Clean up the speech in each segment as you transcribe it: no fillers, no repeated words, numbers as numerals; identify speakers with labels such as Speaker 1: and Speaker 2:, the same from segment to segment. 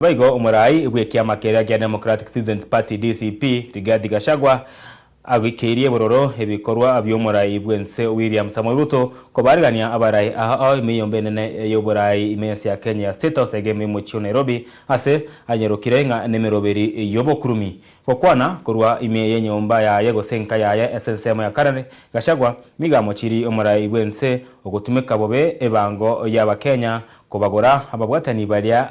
Speaker 1: Baigo umurai EKIAMA kia Democratic Citizens Party DCP Rigathi Gachagua agikerie bororo ebikorwa aby'omurai bwense William Samoei Ruto kobarigania abarai aho imiyombe nene y'oburai imesi ya Kenya State House egeme muchio Nairobi ase anyerukire nga nemeroberi yobokurumi kokwana korwa ime yenyomba ya yego senka ya SSM ya Karane Gachagua migamo chiri omurai bwense ogutumika bobe ebango y'aba Kenya kubagora ababwatani baria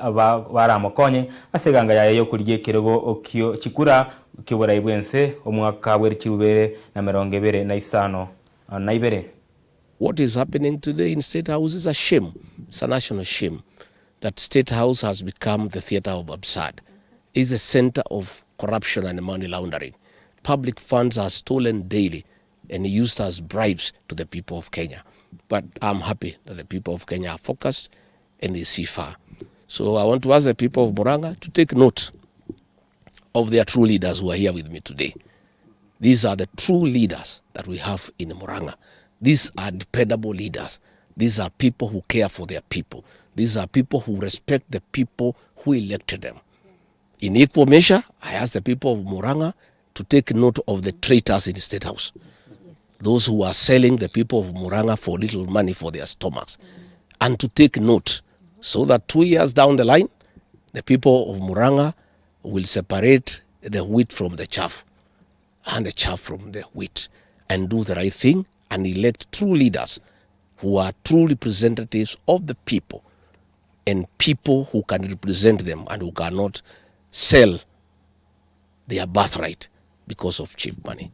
Speaker 1: baramukonye aseganga yayo kurye kirego okyo chikura kiburai bwense omwaka w'erikibere na 2025 na ibere.
Speaker 2: What is happening today in State House is a shame. It's a national shame that State House has become the theater of absurd. It's a center of corruption and money laundering. Public funds are stolen daily and used as bribes to the people of Kenya. But I'm happy that the people of Kenya are focused and they see far. So I want to ask the people of Murang'a to take note of their true leaders who are here with me today. These are the true leaders that we have in Murang'a. These are dependable leaders. These are people who care for their people. These are people who respect the people who elected them. In equal measure, I ask the people of Murang'a to take note of the traitors in the State House. Those who are selling the people of Murang'a for little money for their stomachs. And to take note so that 2 years down the line, the people of Murang'a will separate the wheat from the chaff and the chaff from the wheat and do the right thing and elect true leaders who are true representatives of the people and people who can represent them and who cannot sell their birthright because of cheap money.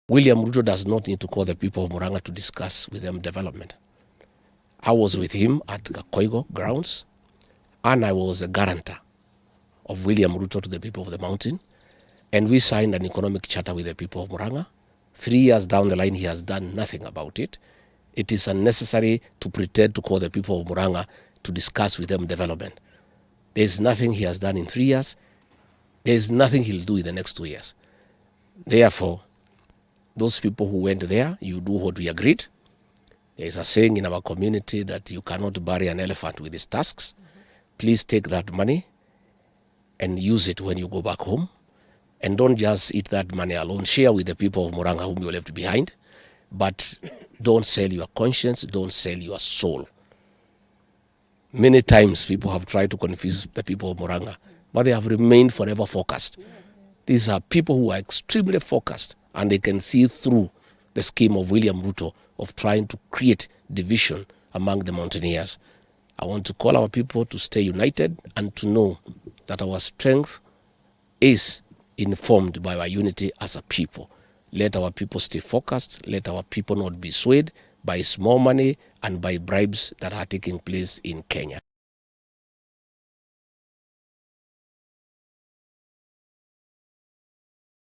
Speaker 2: William Ruto does not need to call the people of Murang'a to discuss with them development. I was with him at Gachagua grounds and I was a guarantor of William Ruto to the people of the mountain, and we signed an economic charter with the people of Murang'a. 3 years down the line, he has done nothing about it. It is unnecessary to pretend to call the people of Murang'a to discuss with them development. There is nothing he has done in 3 years. There is nothing he'll do in the next 2 years. Therefore, those people who went there, you do what we agreed. There is a saying in our community that you cannot bury an elephant with his tusks. Please take that money and use it when you go back home. And don't just eat that money alone. Share with the people of Murang'a whom you left behind. But don't sell your conscience, don't sell your soul. Many times people have tried to confuse the people of Murang'a, but they have remained forever focused. These are people who are extremely focused and they can see through the scheme of William Ruto of trying to create division among the mountaineers. I want to call our people to stay united and to know that our strength is informed by our unity as a people. Let our people stay focused. Let our people not be swayed by small money and by bribes that are taking place in Kenya.